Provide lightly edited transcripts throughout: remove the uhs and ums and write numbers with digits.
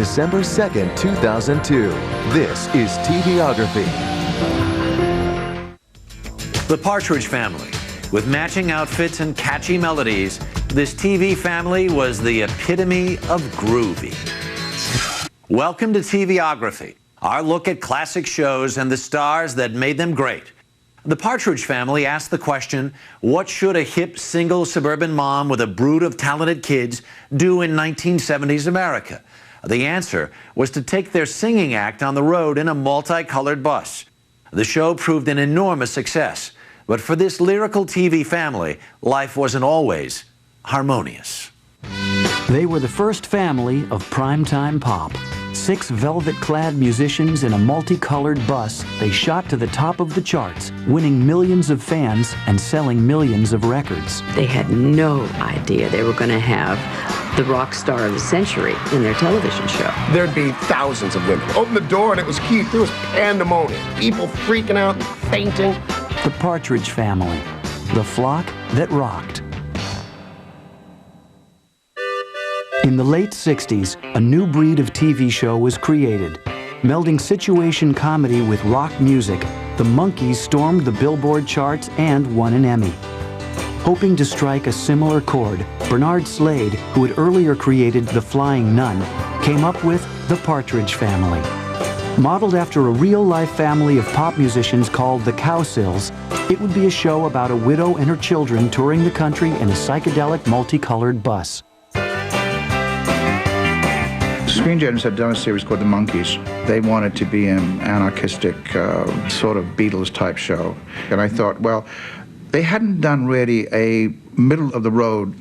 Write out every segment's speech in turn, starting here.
December 2nd, 2002. This is TVography. The Partridge Family. With matching outfits and catchy melodies, this TV family was the epitome of groovy. Welcome to TVography, our look at classic shows and the stars that made them great. The Partridge Family asked the question, what should a hip, single suburban mom with a brood of talented kids do in 1970s America? The answer was to take their singing act on the road in a multicolored bus. The show proved an enormous success, but for this lyrical TV family, life wasn't always harmonious. They were the first family of primetime pop. 6 velvet-clad musicians in a multicolored bus, they shot to the top of the charts, winning millions of fans and selling millions of records. They had no idea they were going to have the rock star of the century in their television show. There'd be thousands of women. Open the door and it was Keith. There was pandemonium. People freaking out, fainting. The Partridge Family, the flock that rocked. In the late 60s, a new breed of TV show was created. Melding situation comedy with rock music, the Monkees stormed the Billboard charts and won an Emmy. Hoping to strike a similar chord, Bernard Slade, who had earlier created The Flying Nun, came up with The Partridge Family. Modeled after a real-life family of pop musicians called the Cowsills, it would be a show about a widow and her children touring the country in a psychedelic multicolored bus. Screen Gems had done a series called The Monkees. They wanted to be an anarchistic sort of Beatles-type show. And I thought, well, they hadn't done really a middle-of-the-road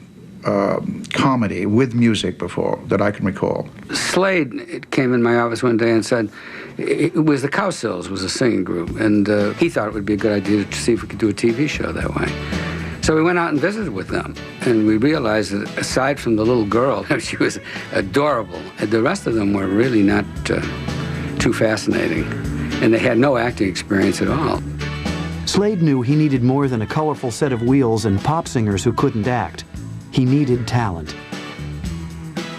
comedy with music before that I can recall. Slade came in my office one day and said, it was the Cowsills, was a singing group, and he thought it would be a good idea to see if we could do a TV show that way. So we went out and visited with them, and we realized that aside from the little girl, she was adorable, and the rest of them were really not too fascinating, and they had no acting experience at all. Slade knew he needed more than a colorful set of wheels and pop singers who couldn't act. He needed talent.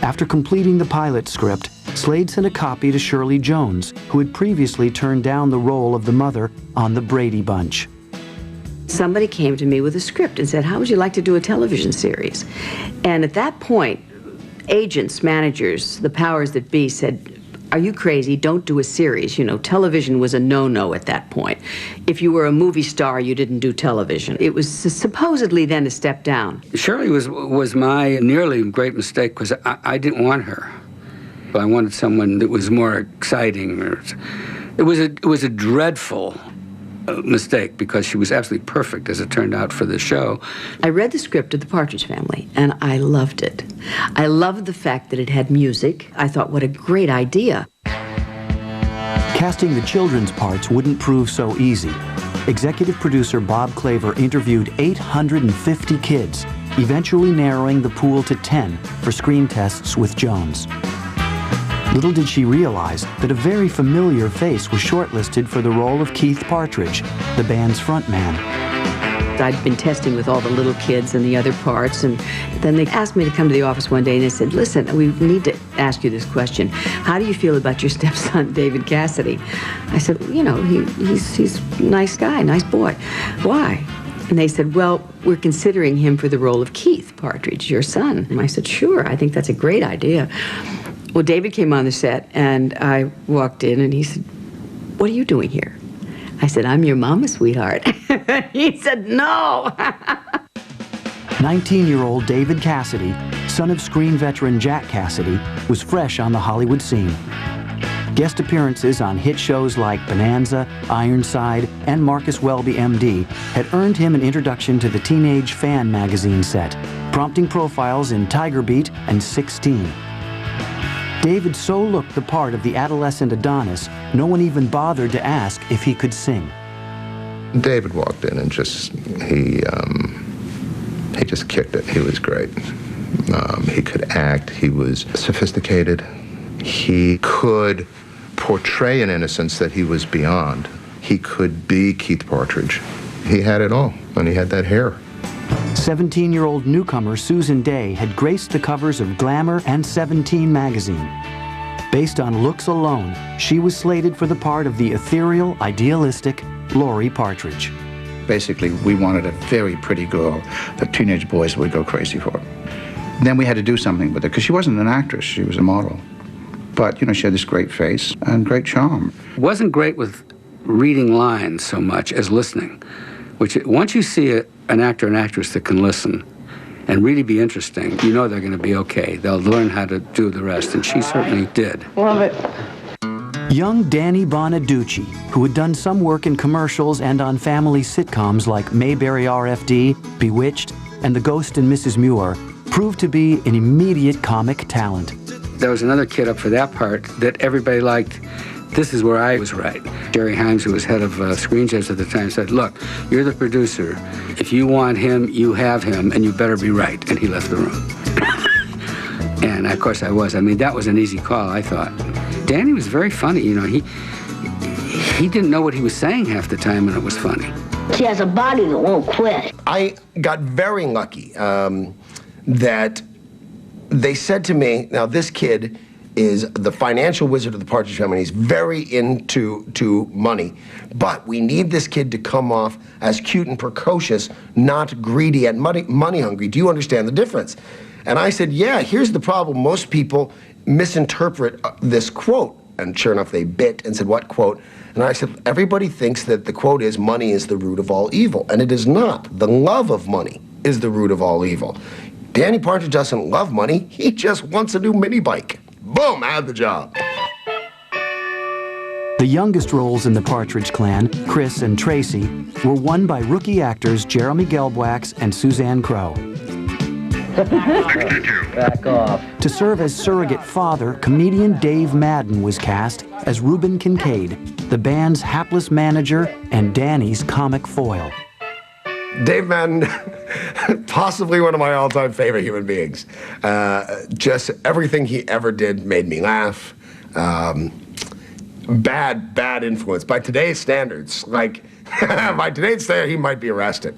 After completing the pilot script, Slade sent a copy to Shirley Jones, who had previously turned down the role of the mother on The Brady Bunch. Somebody came to me with a script and said, how would you like to do a television series? And at that point, agents, managers, the powers that be said, are you crazy? Don't do a series. You know, television was a no-no at that point. If you were a movie star, you didn't do television. It was supposedly then a step down. Shirley was my nearly great mistake because I didn't want her. I wanted someone that was more exciting. It was a dreadful mistake because she was absolutely perfect, as it turned out, for the show. I read the script of The Partridge Family, and I loved it. I loved the fact that it had music. I thought, what a great idea. Casting the children's parts wouldn't prove so easy. Executive producer Bob Claver interviewed 850 kids, eventually narrowing the pool to 10 for screen tests with Jones. Little did she realize that a very familiar face was shortlisted for the role of Keith Partridge, the band's frontman. I'd been testing with all the little kids and the other parts, and then they asked me to come to the office one day and they said, listen, we need to ask you this question. How do you feel about your stepson, David Cassidy? I said, you know, he's a nice guy, nice boy. Why? And they said, well, we're considering him for the role of Keith Partridge, your son. And I said, sure, I think that's a great idea. Well, David came on the set, and I walked in, and he said, what are you doing here? I said, I'm your mama, sweetheart. He said, no. 19-year-old David Cassidy, son of screen veteran Jack Cassidy, was fresh on the Hollywood scene. Guest appearances on hit shows like Bonanza, Ironside, and Marcus Welby, MD, had earned him an introduction to the Teenage Fan magazine set, prompting profiles in Tiger Beat and 16. David so looked the part of the adolescent Adonis, no one even bothered to ask if he could sing. David walked in and he just kicked it. He was great. He could act. He was sophisticated. He could portray an innocence that he was beyond. He could be Keith Partridge. He had it all, and he had that hair. 17-year-old newcomer Susan Day had graced the covers of Glamour and 17 magazine. Based on looks alone, she was slated for the part of the ethereal, idealistic Laurie Partridge. Basically, we wanted a very pretty girl that teenage boys would go crazy for. Then we had to do something with her, because she wasn't an actress, she was a model. But, you know, she had this great face and great charm. Wasn't great with reading lines so much as listening, which once you see an actor and actress that can listen and really be interesting, you know they're going to be okay. They'll learn how to do the rest, and she certainly did. Love it. Young Danny Bonaducci, who had done some work in commercials and on family sitcoms like Mayberry RFD, Bewitched, and The Ghost and Mrs. Muir, proved to be an immediate comic talent. There was another kid up for that part that everybody liked. This is where I was right. Jerry Himes, who was head of Screen Gems at the time, said, look, you're the producer. If you want him, you have him, and you better be right. And he left the room. And, of course, I was. I mean, that was an easy call, I thought. Danny was very funny. You know, he didn't know what he was saying half the time, and it was funny. She has a body that won't quit. I got very lucky that they said to me, now this kid is the financial wizard of the Partridge Family. He's very into money, but we need this kid to come off as cute and precocious, not greedy and money hungry. Do you understand the difference? And I said, yeah, here's the problem. Most people misinterpret this quote. And sure enough, they bit and said, what quote? And I said, everybody thinks that the quote is, money is the root of all evil. And it is not. The love of money is the root of all evil. Danny Partridge doesn't love money. He just wants a new mini bike. Boom, I had the job. The youngest roles in the Partridge Clan, Chris and Tracy, were won by rookie actors Jeremy Gelbwax and Suzanne Crowe. Back off. To serve as surrogate father, comedian Dave Madden was cast as Reuben Kincaid, the band's hapless manager and Danny's comic foil. Dave Madden, possibly one of my all-time favorite human beings. Just everything he ever did made me laugh. Bad influence. By today's standards, he might be arrested.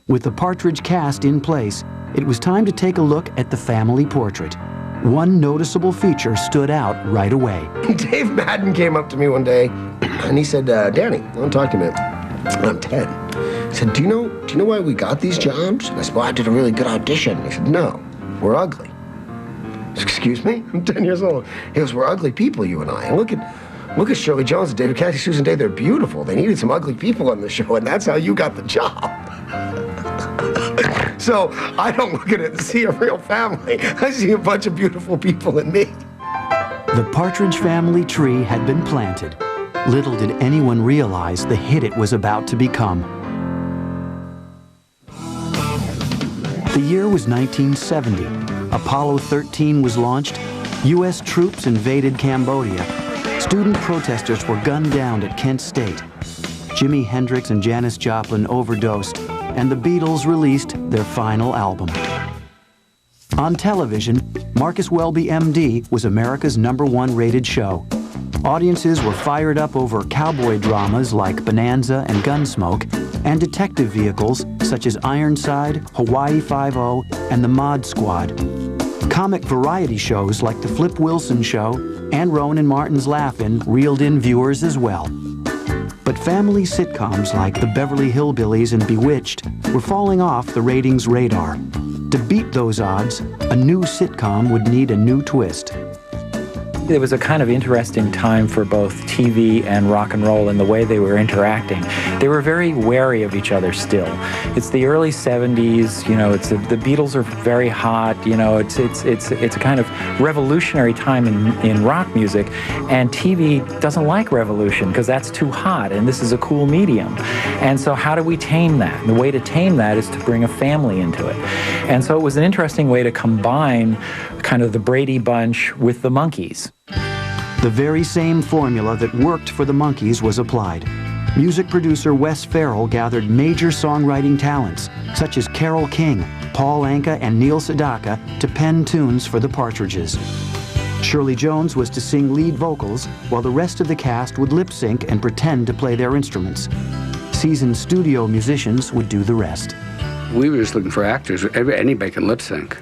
With the Partridge cast in place, it was time to take a look at the family portrait. One noticeable feature stood out right away. Dave Madden came up to me one day, and he said, Danny, I want to talk to you a minute. I'm Ted. He said, do you know why we got these jobs? And I said, well, I did a really good audition. He said, no, we're ugly. I said, excuse me? I'm 10 years old. He goes, we're ugly people, you and I. And look at Shirley Jones, David Cassidy, Susan Day. They're beautiful. They needed some ugly people on the show, and that's how you got the job. So I don't look at it and see a real family. I see a bunch of beautiful people in me. The Partridge Family tree had been planted. Little did anyone realize the hit it was about to become. The year was 1970. Apollo 13 was launched. U.S. troops invaded Cambodia. Student protesters were gunned down at Kent State. Jimi Hendrix and Janis Joplin overdosed, and the Beatles released their final album. On television, Marcus Welby, MD, was America's #1 rated show. Audiences were fired up over cowboy dramas like Bonanza and Gunsmoke, and detective vehicles such as Ironside, Hawaii Five-0, and the Mod Squad. Comic variety shows like The Flip Wilson Show and Rowan and Martin's Laugh-In reeled in viewers as well. But family sitcoms like The Beverly Hillbillies and Bewitched were falling off the ratings radar. To beat those odds, a new sitcom would need a new twist. It was a kind of interesting time for both TV and rock and roll in the way they were interacting. They were very wary of each other still. It's the early 70s, you know, the Beatles are very hot, you know, it's a kind of revolutionary time in rock music, and TV doesn't like revolution because that's too hot, and this is a cool medium. And so how do we tame that? And the way to tame that is to bring a family into it. And so it was an interesting way to combine kind of the Brady Bunch with the Monkees. The very same formula that worked for the Monkees was applied. Music producer Wes Farrell gathered major songwriting talents, such as Carole King, Paul Anka, and Neil Sedaka, to pen tunes for the Partridges. Shirley Jones was to sing lead vocals, while the rest of the cast would lip sync and pretend to play their instruments. Seasoned studio musicians would do the rest. We were just looking for actors. Anybody can lip sync.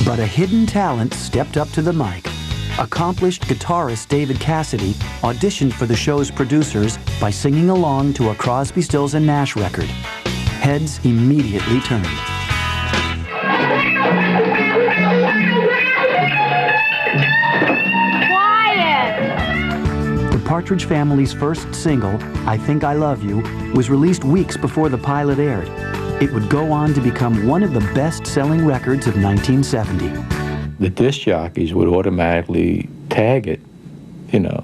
But a hidden talent stepped up to the mic. accomplished guitarist David Cassidy auditioned for the show's producers by singing along to a Crosby, Stills and Nash record. Heads immediately turned. The Partridge Family's first single, I Think I Love You, was released weeks before the pilot aired. It would go on to become one of the best-selling records of 1970. The disc jockeys would automatically tag it, you know.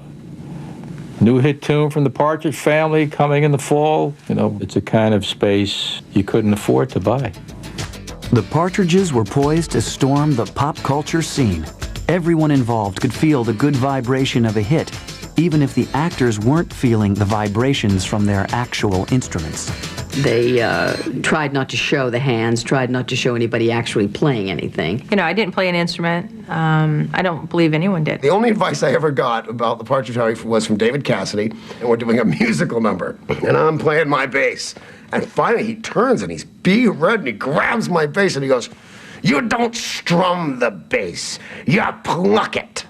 New hit tune from the Partridge Family coming in the fall. You know, it's a kind of space you couldn't afford to buy. The Partridges were poised to storm the pop culture scene. Everyone involved could feel the good vibration of a hit, even if the actors weren't feeling the vibrations from their actual instruments. They tried not to show the hands, tried not to show anybody actually playing anything. You know, I didn't play an instrument. I don't believe anyone did. The only advice I ever got about the Partridge Family was from David Cassidy, and we're doing a musical number, and I'm playing my bass. And finally he turns and he's bee red and he grabs my bass and he goes, "You don't strum the bass, you pluck it."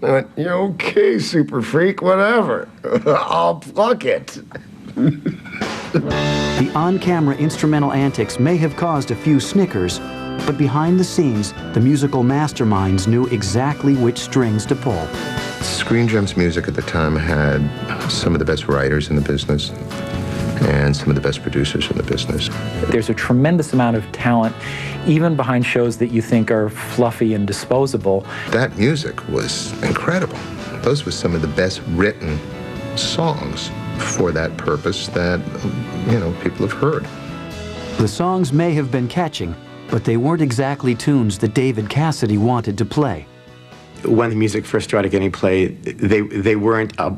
I went, "Yeah, okay, super freak, whatever. I'll pluck it." The on-camera instrumental antics may have caused a few snickers, but behind the scenes, the musical masterminds knew exactly which strings to pull. Screen Gems Music at the time had some of the best writers in the business and some of the best producers in the business. There's a tremendous amount of talent, even behind shows that you think are fluffy and disposable. That music was incredible. Those were some of the best written songs for that purpose that, you know, people have heard. The songs may have been catching, but they weren't exactly tunes that David Cassidy wanted to play. When the music first started getting played, they weren't a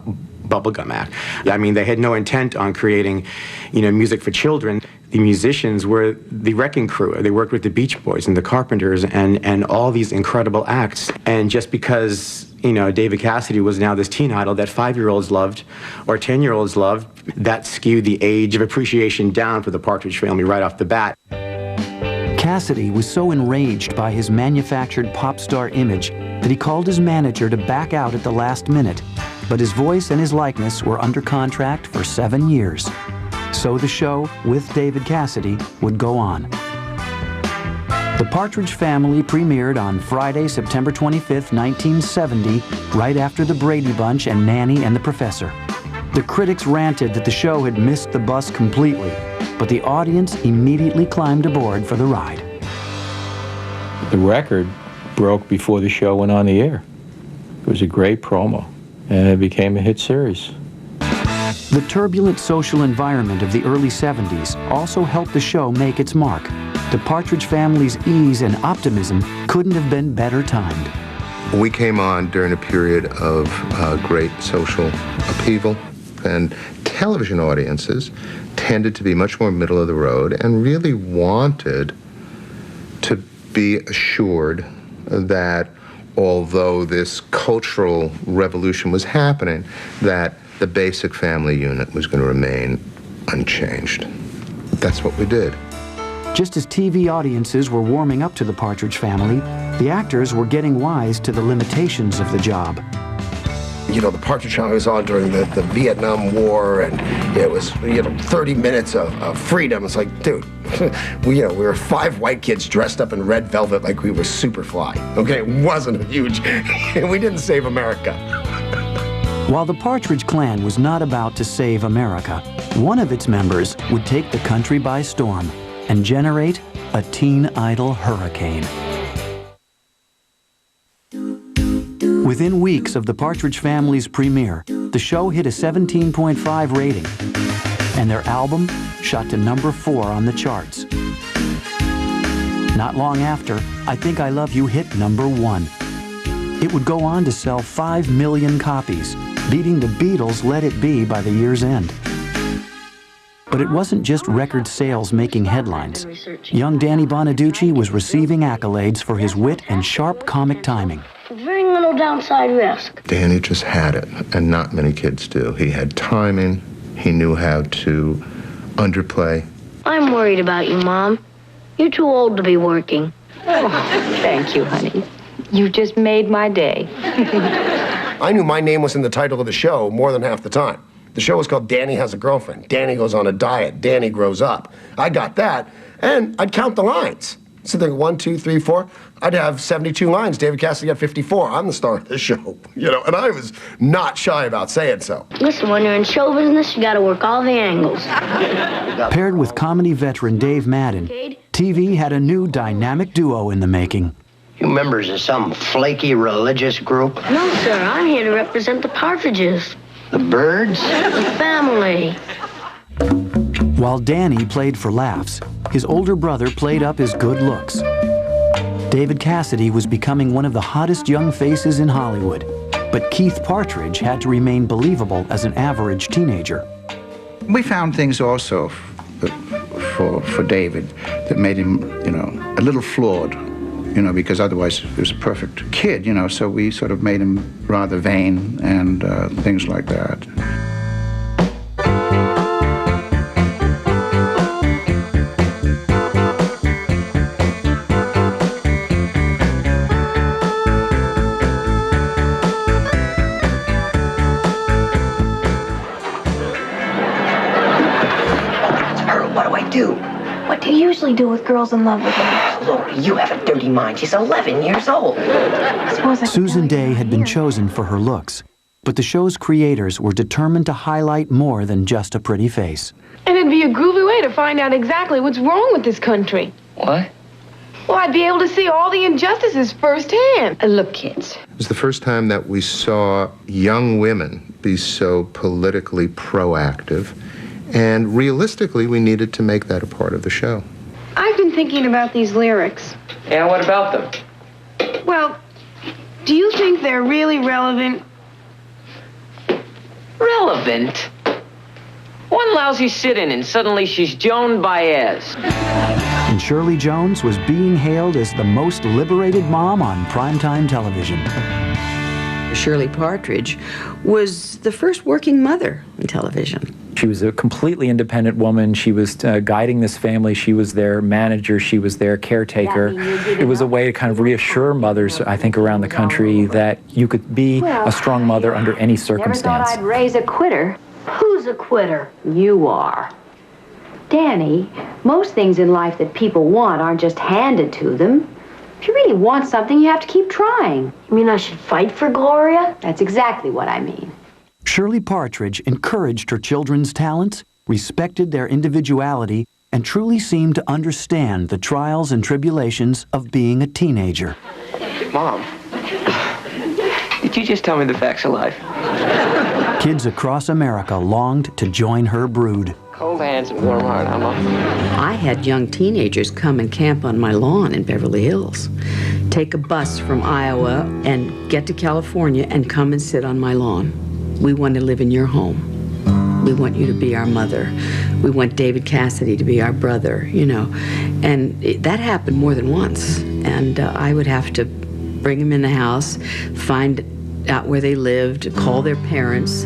bubblegum act. I mean, they had no intent on creating, you know, music for children. The musicians were the Wrecking Crew. They worked with the Beach Boys and the Carpenters and all these incredible acts. And just because, you know, David Cassidy was now this teen idol that 5-year-olds loved or 10-year-olds loved, that skewed the age of appreciation down for the Partridge Family right off the bat. Cassidy was so enraged by his manufactured pop star image that he called his manager to back out at the last minute. But his voice and his likeness were under contract for 7 years. So the show, with David Cassidy, would go on. The Partridge Family premiered on Friday, September 25th, 1970, right after The Brady Bunch and Nanny and the Professor. The critics ranted that the show had missed the bus completely, but the audience immediately climbed aboard for the ride. The record broke before the show went on the air. It was a great promo, and it became a hit series. The turbulent social environment of the early 70s also helped the show make its mark. The Partridge Family's ease and optimism couldn't have been better timed. We came on during a period of great social upheaval, and television audiences tended to be much more middle of the road and really wanted to be assured that although this cultural revolution was happening, that the basic family unit was going to remain unchanged. That's what we did. Just as TV audiences were warming up to the Partridge Family, the actors were getting wise to the limitations of the job. You know, the Partridge Family was on during the Vietnam War, and it was, 30 minutes of freedom. It's like, dude, we were 5 white kids dressed up in red velvet like we were Superfly. Okay, it wasn't a huge, we didn't save America. While the Partridge Clan was not about to save America, one of its members would take the country by storm and generate a teen idol hurricane. Within weeks of the Partridge Family's premiere, the show hit a 17.5 rating, and their album shot to number 4 on the charts. Not long after, I Think I Love You hit number 1. It would go on to sell 5 million copies, beating the Beatles' Let It Be by the year's end. But it wasn't just record sales making headlines. Young Danny Bonaducci was receiving accolades for his wit and sharp comic timing. Very little downside risk. Danny just had it, and not many kids do. He had timing, he knew how to underplay. I'm worried about you, Mom. You're too old to be working. Oh, thank you, honey. You just made my day. I knew my name was in the title of the show more than half the time. The show was called Danny Has a Girlfriend. Danny goes on a diet. Danny grows up. I got that, and I'd count the lines. So there, 1, 2, 3, 4. I'd have 72 lines. David Cassidy got 54. I'm the star of this show, you know, and I was not shy about saying so. Listen, when you're in show business, you gotta work all the angles. Paired with comedy veteran Dave Madden, TV had a new dynamic duo in the making. You members of some flaky religious group? No, sir, I'm here to represent the Partridges. The birds? The family. While Danny played for laughs, his older brother played up his good looks. David Cassidy was becoming one of the hottest young faces in Hollywood, but Keith Partridge had to remain believable as an average teenager. We found things also for David that made him, you know, a little flawed, you know, because otherwise he was a perfect kid, you know, so we sort of made him rather vain and things like that. What do you usually do with girls in love with you? Lord, you have a dirty mind. She's 11 years old. Susan Day had been chosen for her looks, but the show's creators were determined to highlight more than just a pretty face. And it'd be a groovy way to find out exactly what's wrong with this country. What? Well, I'd be able to see all the injustices firsthand. Look, kids. It was the first time that we saw young women be so politically proactive. And realistically, we needed to make that a part of the show. I've been thinking about these lyrics. Yeah, what about them? Well, do you think they're really relevant? Relevant? One lousy sit-in and suddenly she's Joan Baez. And Shirley Jones was being hailed as the most liberated mom on primetime television. Shirley Partridge was the first working mother in television. She was a completely independent woman. She was guiding this family. She was their manager. She was their caretaker. It was a way to kind of reassure mothers, I think, around the country that you could be a strong mother under any circumstance. Never thought I'd raise a quitter. Who's a quitter? You are. Danny, most things in life that people want aren't just handed to them. If you really want something, you have to keep trying. You mean I should fight for Gloria? That's exactly what I mean. Shirley Partridge encouraged her children's talents, respected their individuality, and truly seemed to understand the trials and tribulations of being a teenager. Mom, did you just tell me the facts of life? Kids across America longed to join her brood. Cold hands and warm heart, huh, Mom? I had young teenagers come and camp on my lawn in Beverly Hills, take a bus from Iowa and get to California and come and sit on my lawn. We want to live in your home. We want you to be our mother. We want David Cassidy to be our brother, you know. And that happened more than once. And I would have to bring them in the house, find out where they lived, call their parents,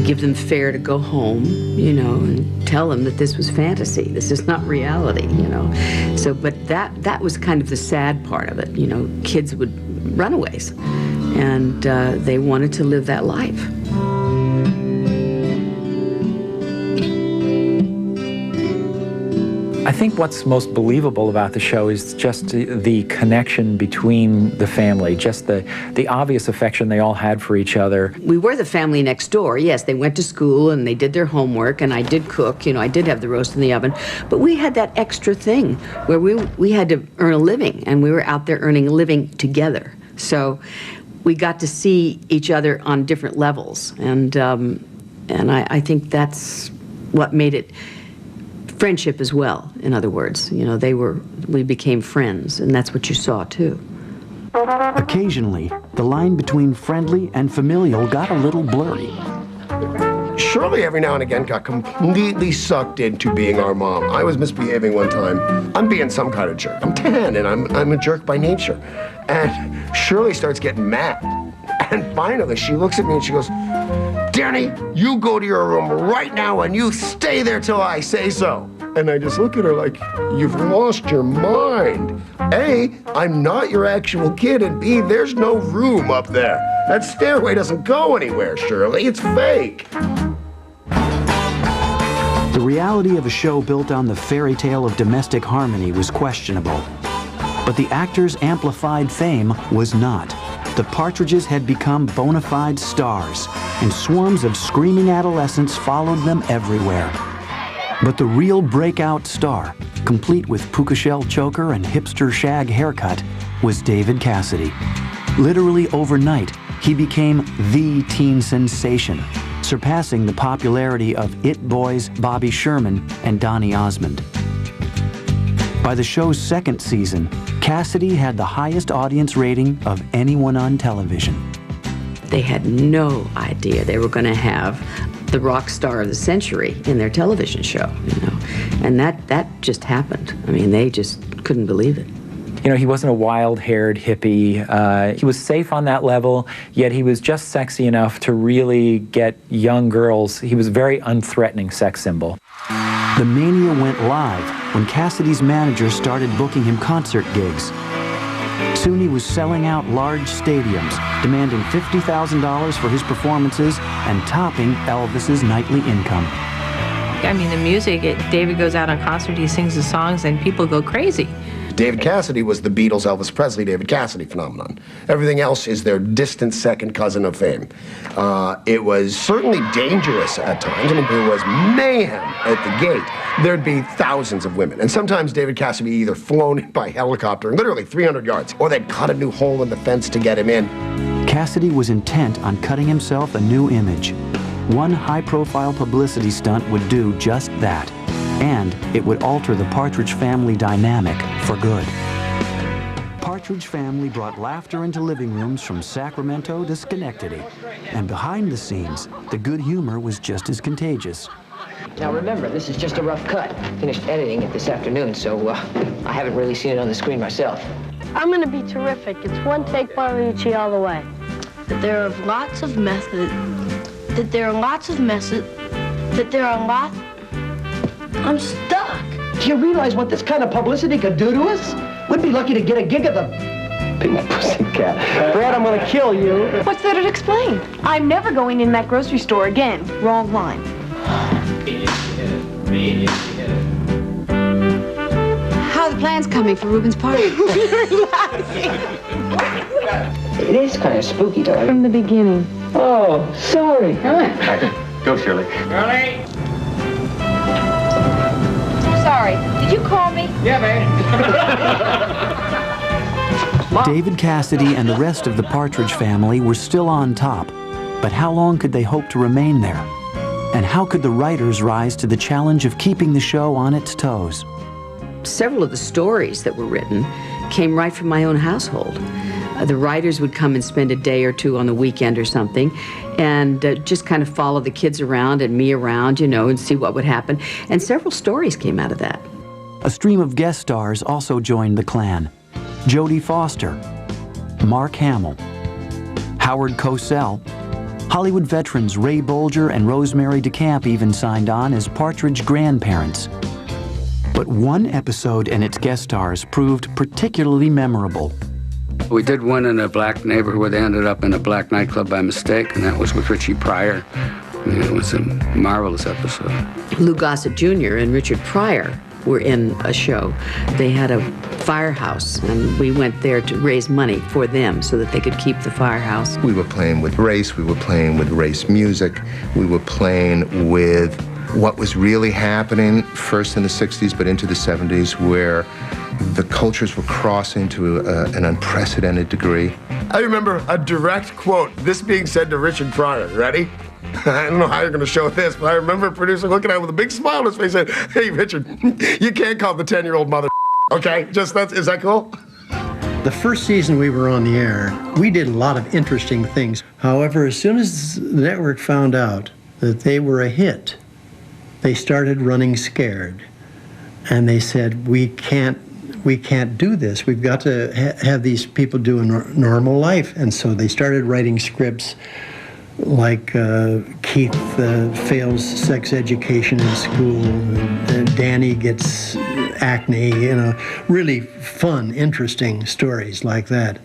give them fare to go home, you know, and tell them that this was fantasy. This is not reality, you know. So, but that was kind of the sad part of it, you know. Kids would runaways, and they wanted to live that life. I think what's most believable about the show is just the connection between the family, just the obvious affection they all had for each other. We were the family next door. Yes, they went to school and they did their homework, and I did cook. You know, I did have the roast in the oven. But we had that extra thing where we had to earn a living, and we were out there earning a living together. So we got to see each other on different levels, and I think that's what made it friendship as well, in other words. You know, we became friends, and that's what you saw, too. Occasionally, the line between friendly and familial got a little blurry. Shirley, every now and again, got completely sucked into being our mom. I was misbehaving one time. I'm being some kind of jerk. I'm 10, and I'm a jerk by nature. And Shirley starts getting mad. And finally, she looks at me and she goes, "Danny, you go to your room right now and you stay there till I say so." And I just look at her like, you've lost your mind. A, I'm not your actual kid, and B, there's no room up there. That stairway doesn't go anywhere, Shirley. It's fake. The reality of a show built on the fairy tale of domestic harmony was questionable. But the actors' amplified fame was not. The Partridges had become bona fide stars, and swarms of screaming adolescents followed them everywhere. But the real breakout star, complete with puka shell choker and hipster shag haircut, was David Cassidy. Literally overnight, he became the teen sensation, surpassing the popularity of It Boys Bobby Sherman and Donny Osmond. By the show's second season, Cassidy had the highest audience rating of anyone on television. They had no idea they were going to have the rock star of the century in their television show, you know. And that just happened. I mean, they just couldn't believe it. You know, he wasn't a wild-haired hippie. He was safe on that level, yet he was just sexy enough to really get young girls. He was a very unthreatening sex symbol. The mania went live when Cassidy's manager started booking him concert gigs. Soon he was selling out large stadiums, demanding $50,000 for his performances and topping Elvis's nightly income. I mean, the music, David goes out on concert, he sings the songs, and people go crazy. David Cassidy was the Beatles, Elvis Presley, David Cassidy phenomenon. Everything else is their distant second cousin of fame. It was certainly dangerous at times. I mean, there was mayhem at the gate. There'd be thousands of women. And sometimes David Cassidy either flown by helicopter, literally 300 yards, or they'd cut a new hole in the fence to get him in. Cassidy was intent on cutting himself a new image. One high-profile publicity stunt would do just that. And it would alter the Partridge Family dynamic for good. Partridge Family brought laughter into living rooms from Sacramento to Schenectady. And behind the scenes, the good humor was just as contagious. Now remember, this is just a rough cut. Finished editing it this afternoon, so I haven't really seen it on the screen myself. I'm gonna be terrific. It's one take Barlucci all the way. That there are lots of methods. That there are lots of methods. That there are lots. I'm stuck. Do you realize what this kind of publicity could do to us? We'd be lucky to get a gig at the Pink Pussycat. Brad, I'm gonna kill you. What's there to explain? I'm never going in that grocery store again. Wrong line. How are the plans coming for Ruben's party? It is kind of spooky, though. From the beginning. Oh, sorry. Come on. Go, Shirley. Shirley! Sorry, did you call me? Yeah, babe. David Cassidy and the rest of the Partridge Family were still on top. But how long could they hope to remain there? And how could the writers rise to the challenge of keeping the show on its toes? Several of the stories that were written came right from my own household. The writers would come and spend a day or two on the weekend or something and just kind of follow the kids around and me around, you know, and see what would happen. And several stories came out of that. A stream of guest stars also joined the clan. Jodie Foster, Mark Hamill, Howard Cosell, Hollywood veterans Ray Bolger and Rosemary DeCamp even signed on as Partridge grandparents. But one episode and its guest stars proved particularly memorable. We did one in a black neighborhood where they ended up in a black nightclub by mistake, and that was with Richie Pryor. And it was a marvelous episode. Lou Gossett Jr. and Richard Pryor were in a show. They had a firehouse, and we went there to raise money for them so that they could keep the firehouse. We were playing with race, we were playing with race music, we were playing with what was really happening first in the 60s but into the 70s, where the cultures were crossing to an unprecedented degree. I remember a direct quote, this being said to Richard Pryor. Ready? I don't know how you're going to show this, but I remember a producer looking at him with a big smile on his face and saying, hey, Richard, you can't call the 10-year-old mother, okay? Is that cool? The first season we were on the air, we did a lot of interesting things. However, as soon as the network found out that they were a hit, they started running scared. And they said, we can't do this. We've got to have these people do a normal life. And so they started writing scripts like Keith fails sex education in school, and Danny gets acne, really fun, interesting stories like that.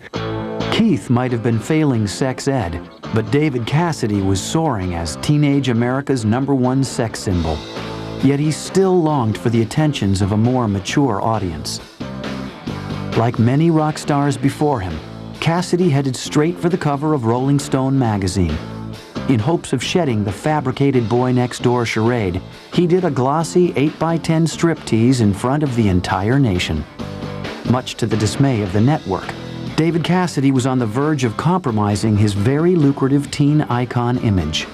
Keith might have been failing sex ed, but David Cassidy was soaring as teenage America's #1 sex symbol. Yet he still longed for the attentions of a more mature audience. Like many rock stars before him, Cassidy headed straight for the cover of Rolling Stone magazine. In hopes of shedding the fabricated boy next door charade, he did a glossy 8x10 striptease in front of the entire nation. Much to the dismay of the network, David Cassidy was on the verge of compromising his very lucrative teen icon image.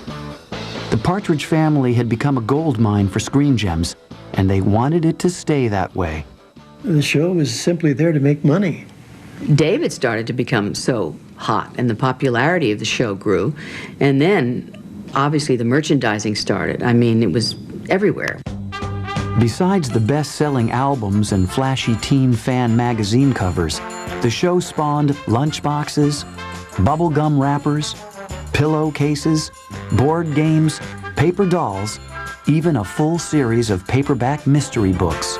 The Partridge Family had become a gold mine for Screen Gems, and they wanted it to stay that way. The show was simply there to make money. David started to become so hot, and the popularity of the show grew. And then, obviously, the merchandising started. I mean, it was everywhere. Besides the best-selling albums and flashy teen fan magazine covers, the show spawned lunchboxes, bubblegum wrappers, pillowcases, board games, paper dolls, even a full series of paperback mystery books.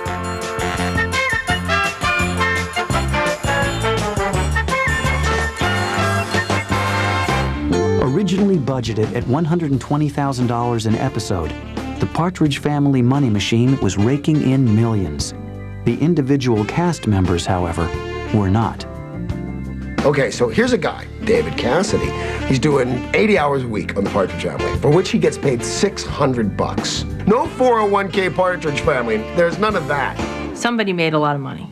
Originally budgeted at $120,000 an episode, the Partridge Family money machine was raking in millions. The individual cast members, however, were not. Okay, so here's a guy, David Cassidy. He's doing 80 hours a week on the Partridge Family, for which he gets paid $600. No 401k Partridge Family. There's none of that. Somebody made a lot of money.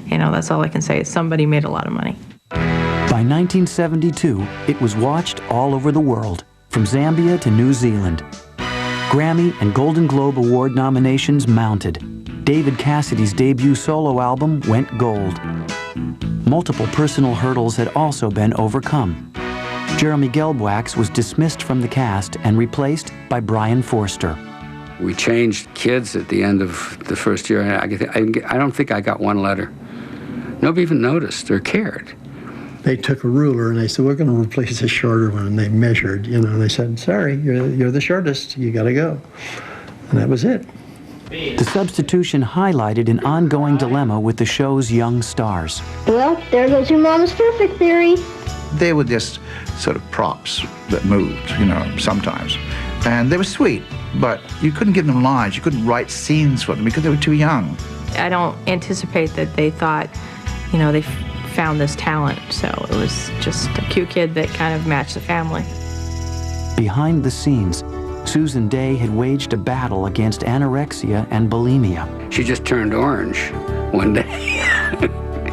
That's all I can say is somebody made a lot of money. By 1972, it was watched all over the world, from Zambia to New Zealand. Grammy and Golden Globe Award nominations mounted. David Cassidy's debut solo album went gold. Multiple personal hurdles had also been overcome. Jeremy Gelbwax was dismissed from the cast and replaced by Brian Forster. We changed kids at the end of the first year. I don't think I got one letter. Nobody even noticed or cared. They took a ruler and they said, we're going to replace the shorter one. And they measured, and they said, sorry, you're the shortest, you got to go. And that was it. The substitution highlighted an ongoing dilemma with the show's young stars. Well, there goes your mama's perfect theory. They were just sort of props that moved, sometimes. And they were sweet, but you couldn't give them lines. You couldn't write scenes for them because they were too young. I don't anticipate that they thought, they found this talent, so it was just a cute kid that kind of matched the family. Behind the scenes, Susan Day had waged a battle against anorexia and bulimia. She just turned orange one day.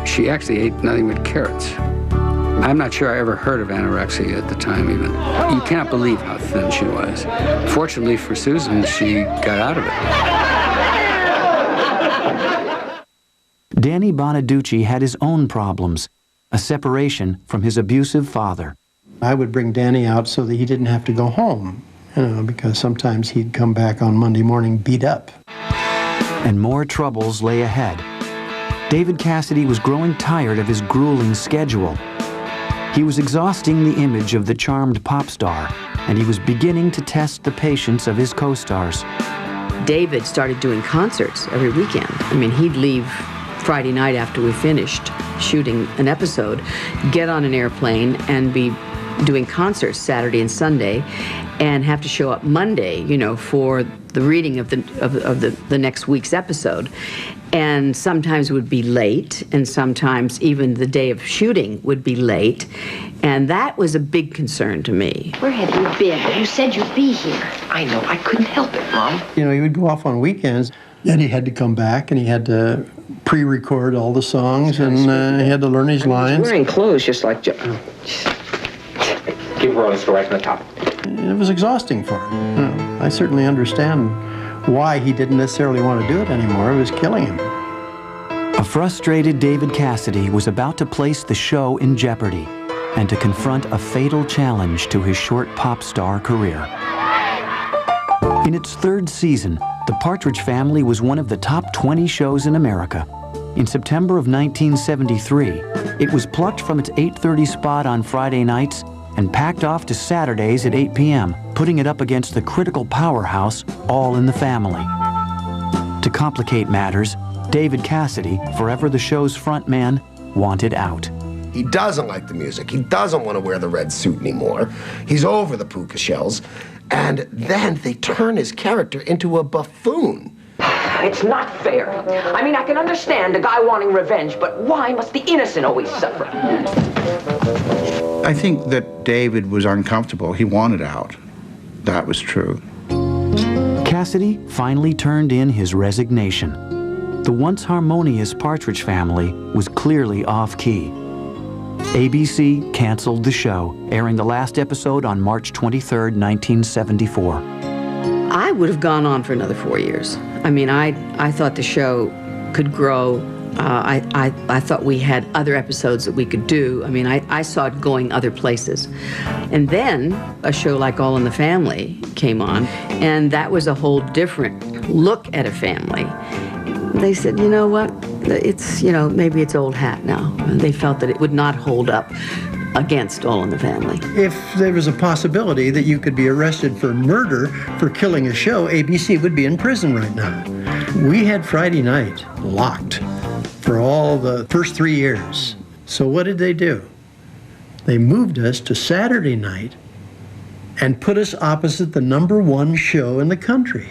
She actually ate nothing but carrots. I'm not sure I ever heard of anorexia at the time even. You can't believe how thin she was. Fortunately for Susan, she got out of it. Danny Bonaducci had his own problems, a separation from his abusive father. I would bring Danny out so that he didn't have to go home, because sometimes he'd come back on Monday morning beat up. And more troubles lay ahead. David Cassidy was growing tired of his grueling schedule. He was exhausting the image of the charmed pop star, and he was beginning to test the patience of his co-stars. David started doing concerts every weekend. He'd leave Friday night after we finished shooting an episode, get on an airplane and be doing concerts Saturday and Sunday, and have to show up Monday, for the reading of the next week's episode. And sometimes would be late, and sometimes even the day of shooting would be late. And that was a big concern to me. Where have you been? You said you'd be here. I know. I couldn't help it, Mom. He would go off on weekends. Then he had to come back, and he had to pre-record all the songs, and he had to learn his lines. He's wearing clothes just like Give Rolling Stone right from the top. It was exhausting for him. I certainly understand why he didn't necessarily want to do it anymore. It was killing him. A frustrated David Cassidy was about to place the show in jeopardy and to confront a fatal challenge to his short pop star career. In its third season, The Partridge Family was one of the top 20 shows in America. In September of 1973, it was plucked from its 8:30 spot on Friday nights and packed off to Saturdays at 8 p.m., putting it up against the critical powerhouse All in the Family. To complicate matters, David Cassidy, forever the show's frontman, wanted out. He doesn't like the music. He doesn't want to wear the red suit anymore. He's over the puka shells. And then they turn his character into a buffoon. It's not fair. I mean, I can understand a guy wanting revenge, but why must the innocent always suffer? I think that David was uncomfortable. He wanted out. That was true. Cassidy finally turned in his resignation. The once harmonious Partridge Family was clearly off-key. ABC canceled the show, airing the last episode on March 23, 1974. I would have gone on for another 4 years. I mean, I thought the show could grow. I thought we had other episodes that we could do. I mean, I saw it going other places. And then a show like All in the Family came on, and that was a whole different look at a family. They said, you know what, it's, you know, maybe it's old hat now. And they felt that it would not hold up against All in the Family. If there was a possibility that you could be arrested for murder for killing a show, ABC would be in prison right now. We had Friday night locked for all the first 3 years. So what did they do? They moved us to Saturday night and put us opposite the #1 show in the country.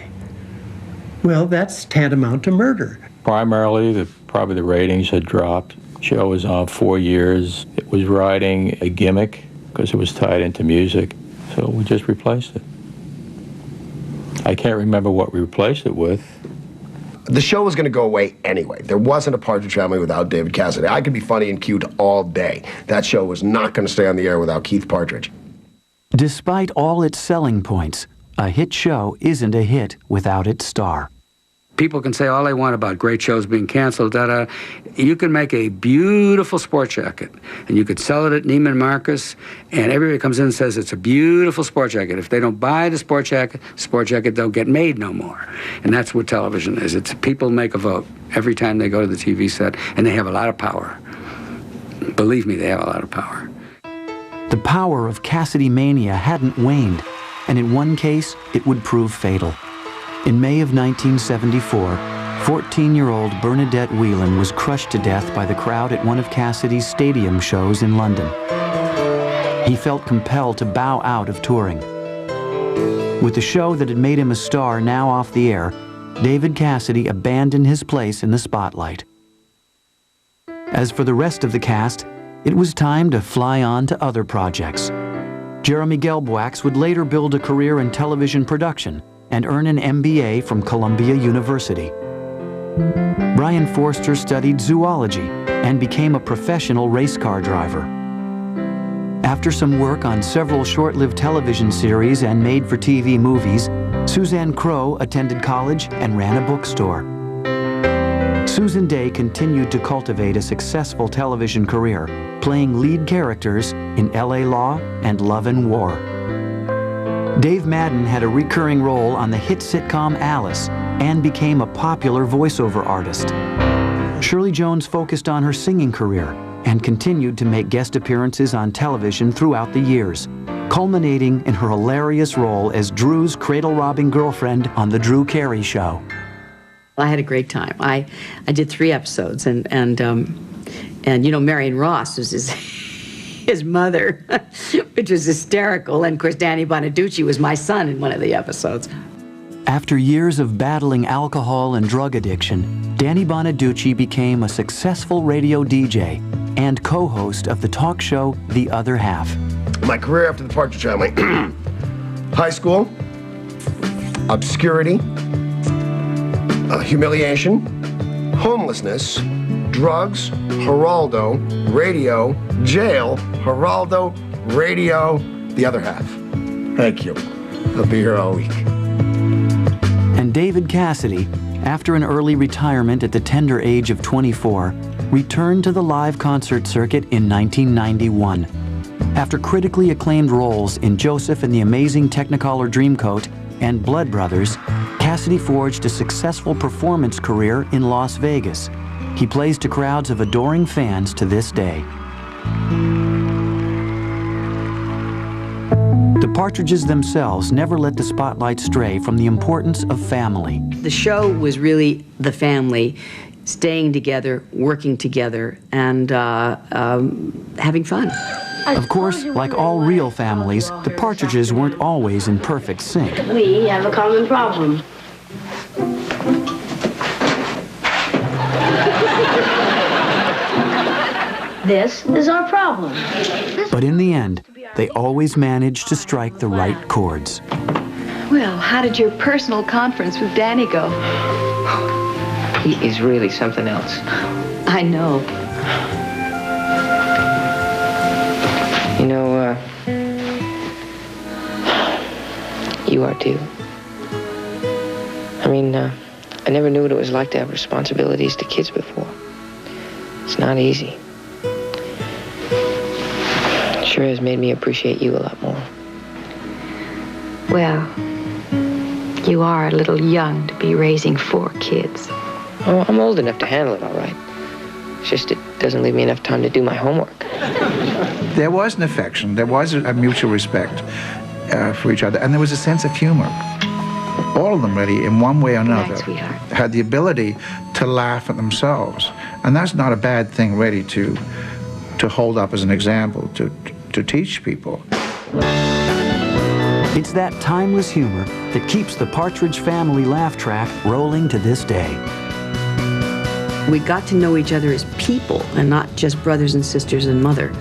Well, that's tantamount to murder. Primarily, probably the ratings had dropped. The show was on 4 years. It was riding a gimmick because it was tied into music, so we just replaced it. I can't remember what we replaced it with. The show was going to go away anyway. There wasn't a Partridge Family without David Cassidy. I could be funny and cute all day. That show was not going to stay on the air without Keith Partridge. Despite all its selling points, a hit show isn't a hit without its star. People can say all they want about great shows being canceled, You can make a beautiful sport jacket, and you could sell it at Neiman Marcus, and everybody comes in and says it's a beautiful sport jacket. If they don't buy the sport jacket don't get made no more. And that's what television is. It's people make a vote every time they go to the TV set, and they have a lot of power. Believe me, they have a lot of power. The power of Cassidy mania hadn't waned, and in one case, it would prove fatal. In May of 1974, 14-year-old Bernadette Whelan was crushed to death by the crowd at one of Cassidy's stadium shows in London. He felt compelled to bow out of touring. With the show that had made him a star now off the air, David Cassidy abandoned his place in the spotlight. As for the rest of the cast, it was time to fly on to other projects. Jeremy Gelbwax would later build a career in television production and earn an MBA from Columbia University. Brian Forster studied zoology and became a professional race car driver. After some work on several short-lived television series and made-for-TV movies, Suzanne Crowe attended college and ran a bookstore. Susan Day continued to cultivate a successful television career, playing lead characters in L.A. Law and Love and War. Dave Madden had a recurring role on the hit sitcom Alice and became a popular voiceover artist. Shirley Jones focused on her singing career and continued to make guest appearances on television throughout the years, culminating in her hilarious role as Drew's cradle-robbing girlfriend on The Drew Carey Show. I had a great time. I did 3 episodes, and you know, Marion Ross was his mother, which was hysterical. And of course, Danny Bonaducci was my son in one of the episodes. After years of battling alcohol and drug addiction, Danny Bonaducci became a successful radio DJ and co-host of the talk show The Other Half. My career after the Partridge Family: high school, obscurity, humiliation, homelessness, drugs, Geraldo, radio, jail, Geraldo, radio, The Other Half. Thank you. I'll be here all week. And David Cassidy, after an early retirement at the tender age of 24, returned to the live concert circuit in 1991. After critically acclaimed roles in Joseph and the Amazing Technicolor Dreamcoat and Blood Brothers, Cassidy forged a successful performance career in Las Vegas. He plays to crowds of adoring fans to this day. The Partridges themselves never let the spotlight stray from the importance of family. The show was really the family staying together, working together, and having fun. Of course, like all real families, the Partridges weren't always in perfect sync. We have a common problem. This is our problem. But in the end, they always managed to strike the right chords. Well, how did your personal conference with Danny go? He is really something else. I know. You know, you are too. I mean, I never knew what it was like to have responsibilities to kids before. It's not easy. It sure has made me appreciate you a lot more. Well, you are a little young to be raising 4 kids. Oh, I'm old enough to handle it all right. It's just it doesn't leave me enough time to do my homework. There was an affection, there was a mutual respect for each other, and there was a sense of humor. All of them really, in one way or another, had the ability to laugh at themselves. And that's not a bad thing really to hold up as an example, to teach people. It's that timeless humor that keeps the Partridge Family laugh track rolling to this day. We got to know each other as people and not just brothers and sisters and mother.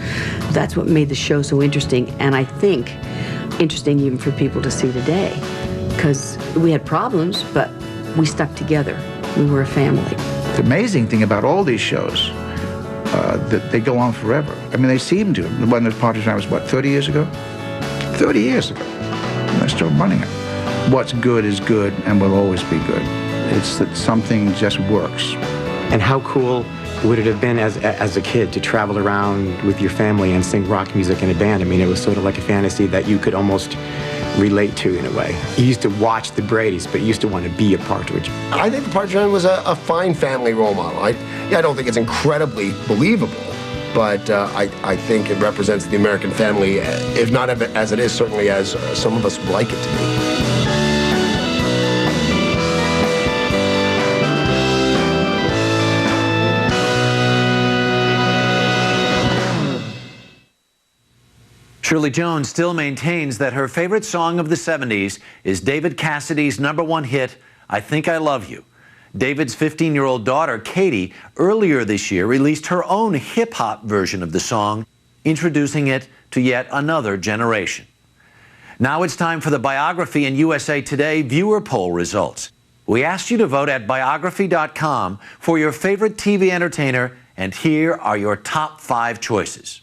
That's what made the show so interesting, and I think interesting even for people to see today. Because we had problems, but we stuck together. We were a family. The amazing thing about all these shows, that they go on forever. I mean, they seem to. The one that Partridge Family was, what, 30 years ago? 30 years ago. And they're still running it. What's good is good and will always be good. It's that something just works. And how cool would it have been as a kid to travel around with your family and sing rock music in a band? I mean, it was sort of like a fantasy that you could almost relate to in a way. You used to watch the Bradys, but you used to want to be a Partridge. I think the Partridge Family was a fine family role model. I don't think it's incredibly believable, but I think it represents the American family, if not as it is, certainly as some of us would like it to be. Shirley Jones still maintains that her favorite song of the 70s is David Cassidy's #1 hit, I Think I Love You. David's 15-year-old daughter, Katie, earlier this year released her own hip-hop version of the song, introducing it to yet another generation. Now it's time for the Biography and USA Today viewer poll results. We asked you to vote at biography.com for your favorite TV entertainer, and here are your top 5 choices.